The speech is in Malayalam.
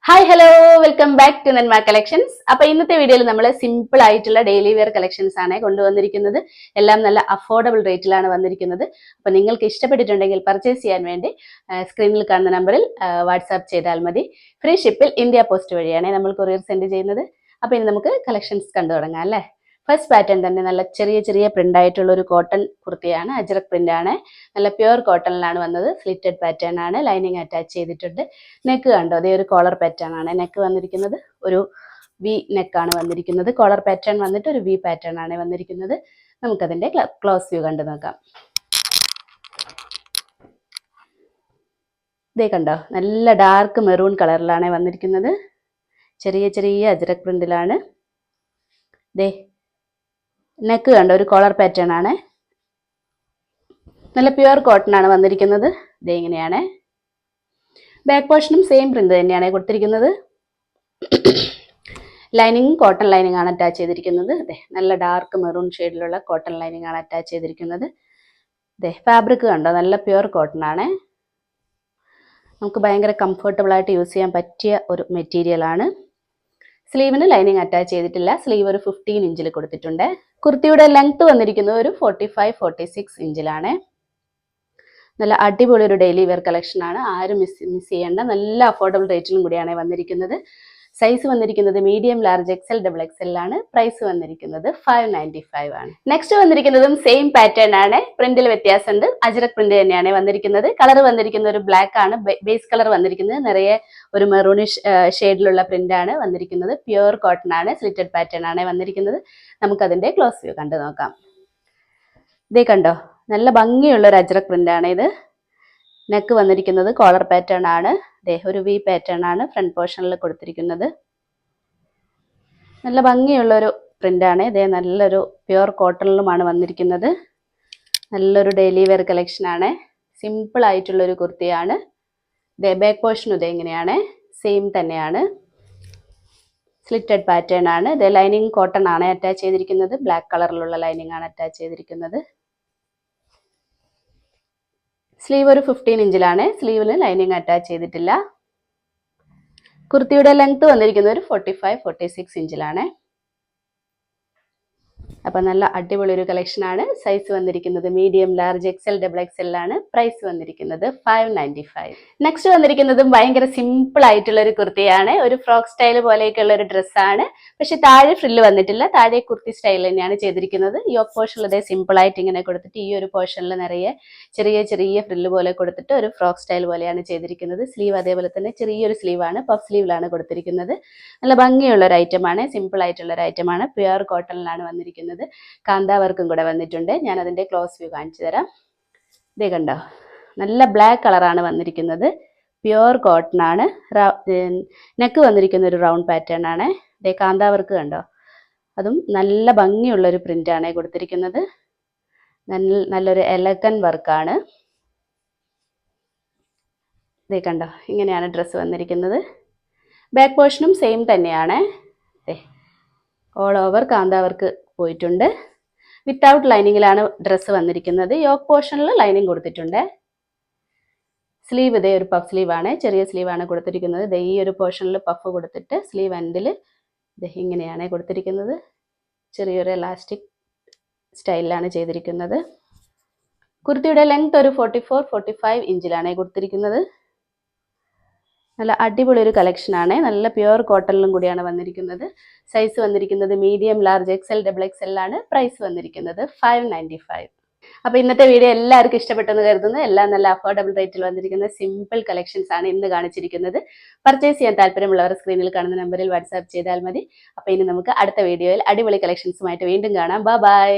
Hi hello welcome back to Nanma collections. അപ്പൊ ഇന്നത്തെ വീഡിയോയിൽ നമ്മൾ സിമ്പിൾ ആയിട്ടുള്ള ഡെയിലി വെയർ കളക്ഷൻസ് ആണ് കൊണ്ടുവന്നിരിക്കുന്നത്. എല്ലാം നല്ല അഫോർഡബിൾ റേറ്റിലാണ് വന്നിരിക്കുന്നത്. അപ്പൊ നിങ്ങൾക്ക് ഇഷ്ടപ്പെട്ടിട്ടുണ്ടെങ്കിൽ പർച്ചേസ് ചെയ്യാൻ വേണ്ടി സ്ക്രീനിൽ കാണുന്ന നമ്പറിൽ വാട്സാപ്പ് ചെയ്താൽ മതി. ഫ്രീ ഷിപ്പിൽ ഇന്ത്യ പോസ്റ്റ് വഴിയാണ് നമ്മൾ കൊറിയർ സെൻഡ് ചെയ്യുന്നത്. അപ്പൊ ഇനി നമുക്ക് കളക്ഷൻസ് കണ്ടു തുടങ്ങാം അല്ലേ. ഫസ്റ്റ് പാറ്റേൺ തന്നെ നല്ല ചെറിയ ചെറിയ പ്രിന്റ് ആയിട്ടുള്ള ഒരു കോട്ടൺ കുർത്തിയാണ്. അജ്രക് പ്രിന്റ് ആണ്. നല്ല പ്യുവർ കോട്ടണിലാണ് വന്നത്. സ്ലിറ്റഡ് പാറ്റേൺ ആണ്. ലൈനിങ് അറ്റാച്ച് ചെയ്തിട്ടുണ്ട്. നെക്ക് കണ്ടോ, അതേ ഒരു കോളർ പാറ്റേൺ ആണ് നെക്ക് വന്നിരിക്കുന്നത്. ഒരു വി നെക്കാണ് വന്നിരിക്കുന്നത്. കോളർ പാറ്റേൺ വന്നിട്ട് ഒരു വി പാറ്റേൺ ആണ് വന്നിരിക്കുന്നത്. നമുക്കതിന്റെ ക്ലോസ് വ്യൂ കണ്ടു നോക്കാം. ഇതേ കണ്ടോ, നല്ല ഡാർക്ക് മെറൂൺ കളറിലാണ് വന്നിരിക്കുന്നത്. ചെറിയ ചെറിയ അജ്രക് പ്രിന്റിലാണ്. ദേ നെക്ക് കണ്ടോ, ഒരു കോളർ പാറ്റേൺ ആണ്. നല്ല പ്യുവർ കോട്ടൺ ആണ് വന്നിരിക്കുന്നത്. ഇത് ഇങ്ങനെയാണ്. ബാക്ക് പോർഷനും സെയിം പ്രിന്റ് തന്നെയാണ് കൊടുത്തിരിക്കുന്നത്. ലൈനിങ് കോട്ടൺ ലൈനിങ് ആണ് അറ്റാച്ച് ചെയ്തിരിക്കുന്നത്. അതെ, നല്ല ഡാർക്ക് മെറൂൺ ഷെയ്ഡിലുള്ള കോട്ടൺ ലൈനിങ് ആണ് അറ്റാച്ച് ചെയ്തിരിക്കുന്നത്. അതെ, ഫാബ്രിക് കണ്ടോ, നല്ല പ്യുവർ കോട്ടൺ ആണ്. നമുക്ക് ഭയങ്കര കംഫർട്ടബിൾ ആയിട്ട് യൂസ് ചെയ്യാൻ പറ്റിയ ഒരു മെറ്റീരിയൽ ആണ്. സ്ലീവിന് ലൈനിങ് അറ്റാച്ച് ചെയ്തിട്ടില്ല. സ്ലീവ് ഒരു 15 ഇഞ്ചിൽ കൊടുത്തിട്ടുണ്ട്. കുർത്തിയുടെ ലെങ്ത് വന്നിരിക്കുന്നത് ഒരു 45-46 ഇഞ്ചിലാണ്. നല്ല അടിപൊളി ഒരു ഡെയിലി വെയർ കളക്ഷൻ ആണ്. ആരും മിസ് ചെയ്യേണ്ട നല്ല അഫോർഡബിൾ റേറ്റിലും കൂടിയാണ് വന്നിരിക്കുന്നത്. സൈസ് വന്നിരിക്കുന്നത് medium, large, XL, double XL ആണ്. പ്രൈസ് വന്നിരിക്കുന്നത് 595 ആണ്. നെക്സ്റ്റ് വന്നിരിക്കുന്നതും സെയിം പാറ്റേൺ ആണ്. പ്രിന്റിൽ വ്യത്യാസമുണ്ട്. അജ്രക് പ്രിന്റ് തന്നെയാണ് വന്നിരിക്കുന്നത്. കളർ വന്നിരിക്കുന്നത് ഒരു ബ്ലാക്ക് ആണ്. ബേസ് കളർ വന്നിരിക്കുന്നത് നിറയെ ഒരു മെറൂണിഷ് ഷെയ്ഡിലുള്ള പ്രിന്റ് ആണ് വന്നിരിക്കുന്നത്. പ്യുവർ കോട്ടൺ ആണ്. സ്ലിറ്റഡ് പാറ്റേൺ ആണ് വന്നിരിക്കുന്നത്. നമുക്കതിന്റെ ക്ലോസ് വ്യൂ കണ്ടു നോക്കാം. ഇതേ കണ്ടോ, നല്ല ഭംഗിയുള്ള ഒരു അജ്രക് പ്രിന്റ് ആണ് ഇത്. നെക്ക് വന്നിരിക്കുന്നത് കോളർ പാറ്റേൺ ആണ്. ഒരു വി പാറ്റേൺ ആണ് ഫ്രണ്ട് പോർഷനിൽ കൊടുത്തിരിക്കുന്നത്. നല്ല ഭംഗിയുള്ള ഒരു പ്രിന്റ് ആണ്. ഇതേ നല്ലൊരു പ്യുവർ കോട്ടണിലുമാണ് വന്നിരിക്കുന്നത്. നല്ലൊരു ഡെയിലി വെയർ കളക്ഷൻ ആണ്. സിമ്പിൾ ആയിട്ടുള്ള ഒരു കുർത്തിയാണ്. ഇതേ ബാക്ക് പോർഷനും ഇതേ ഇങ്ങനെയാണ്. സെയിം തന്നെയാണ്. സ്ലിറ്റഡ് പാറ്റേൺ ആണ്. ഇതേ ലൈനിങ് കോട്ടൺ ആണ് അറ്റാച്ച് ചെയ്തിരിക്കുന്നത്. ബ്ലാക്ക് കളറിലുള്ള ലൈനിങ് ആണ് അറ്റാച്ച് ചെയ്തിരിക്കുന്നത്. സ്ലീവ് ഒരു 15 ഇഞ്ചിലാണ്. സ്ലീവിന് ലൈനിങ് അറ്റാച്ച് ചെയ്തിട്ടില്ല. കുർത്തിയുടെ ലെങ്ത് വന്നിരിക്കുന്നത് ഒരു 45-46 ഇഞ്ചിലാണ്. അപ്പൊ നല്ല അടിപൊളി ഒരു കളക്ഷൻ ആണ്. സൈസ് വന്നിരിക്കുന്നത് medium, large, XL, double XL ആണ്. പ്രൈസ് വന്നിരിക്കുന്നത് 595. നെക്സ്റ്റ് വന്നിരിക്കുന്നതും ഭയങ്കര സിമ്പിൾ ആയിട്ടുള്ള ഒരു കുർത്തിയാണ്. ഒരു ഫ്രോക്ക് സ്റ്റൈൽ പോലെയൊക്കെയുള്ള ഒരു ഡ്രസ്സാണ്. പക്ഷെ താഴെ ഫ്രില്ല് വന്നിട്ടില്ല. താഴെ കുർത്തി സ്റ്റൈൽ തന്നെയാണ് ചെയ്തിരിക്കുന്നത്. യോക്ക് പോർഷനിൽ ഇതേ സിമ്പിൾ ആയിട്ട് ഇങ്ങനെ കൊടുത്തിട്ട് ഈ ഒരു പോർഷനിൽ നിറയെ ചെറിയ ചെറിയ ഫ്രില്ല് പോലെ കൊടുത്തിട്ട് ഒരു ഫ്രോക്ക് സ്റ്റൈൽ പോലെയാണ് ചെയ്തിരിക്കുന്നത്. സ്ലീവ് അതേപോലെ തന്നെ ചെറിയൊരു സ്ലീവാണ്. പഫ് സ്ലീവിലാണ് കൊടുത്തിരിക്കുന്നത്. നല്ല ഭംഗിയുള്ള ഒരു ഐറ്റമാണ്. സിമ്പിൾ ആയിട്ടുള്ള ഒരു ഐറ്റമാണ്. പ്യുവർ കോട്ടണിലാണ് വന്നിരിക്കുന്നത്. കാന്താ വർക്കും കൂടെ വന്നിട്ടുണ്ട്. ഞാൻ അതിന്റെ ക്ലോസ് വ്യൂ കാണിച്ചു തരാം. ഇതേ കണ്ടോ, നല്ല ബ്ലാക്ക് കളറാണ് വന്നിരിക്കുന്നത്. പ്യുവർ കോട്ടൺ ആണ്. നെക്ക് വന്നിരിക്കുന്ന ഒരു റൗണ്ട് പാറ്റേൺ ആണ്. ഇതേ കാന്താ വർക്ക് കണ്ടോ, അതും നല്ല ഭംഗിയുള്ള ഒരു പ്രിന്റ് ആണ് കൊടുത്തിരിക്കുന്നത്. നല്ലൊരു എലഗൻ വർക്കാണ്. ഇതേ കണ്ടോ, ഇങ്ങനെയാണ് ഡ്രസ്സ് വന്നിരിക്കുന്നത്. ബാക്ക് പോർഷനും സെയിം തന്നെയാണ്. ഓൾ ഓവർ കാന്താ വർക്ക് പോയിട്ടുണ്ട്. വിത്തൗട്ട് ലൈനിങ്ങിലാണ് ഡ്രസ്സ് വന്നിരിക്കുന്നത്. യോക്ക് പോർഷനിൽ ലൈനിങ് കൊടുത്തിട്ടുണ്ട്. സ്ലീവ് ഇതേ ഒരു പഫ് സ്ലീവ് ആണ്. ചെറിയ സ്ലീവ് ആണ് കൊടുത്തിരിക്കുന്നത്. ഇതേ ഈ ഒരു പോർഷനിൽ പഫ് കൊടുത്തിട്ട് സ്ലീവ് എൻഡിൽ ഇങ്ങനെയാണ് കൊടുത്തിരിക്കുന്നത്. ചെറിയൊരു എലാസ്റ്റിക് സ്റ്റൈലിലാണ് ചെയ്തിരിക്കുന്നത്. കുർത്തിയുടെ ലെങ്ത് ഒരു 44-45 ഇഞ്ചിലാണ് കൊടുത്തിരിക്കുന്നത്. നല്ല അടിപൊളി ഒരു കളക്ഷൻ ആണ്. നല്ല പ്യുവർ കോട്ടണിലും കൂടിയാണ് വന്നിരിക്കുന്നത്. സൈസ് വന്നിരിക്കുന്നത് medium, large, XL, double XL ആണ്. പ്രൈസ് വന്നിരിക്കുന്നത് 595. അപ്പൊ ഇന്നത്തെ വീഡിയോ എല്ലാവർക്കും ഇഷ്ടപ്പെട്ടെന്ന് കരുതുന്നു. എല്ലാം നല്ല അഫോർഡബിൾ റേറ്റിൽ വന്നിരിക്കുന്ന സിമ്പിൾ കളക്ഷൻസ് ആണ് ഇന്ന് കാണിച്ചിരിക്കുന്നത്. പർച്ചേസ് ചെയ്യാൻ താല്പര്യമുള്ളവർ സ്ക്രീനിൽ കാണുന്ന നമ്പറിൽ വാട്സാപ്പ് ചെയ്താൽ മതി. അപ്പൊ ഇനി നമുക്ക് അടുത്ത വീഡിയോയിൽ അടിപൊളി കളക്ഷൻസുമായിട്ട് വീണ്ടും കാണാം. ബൈ.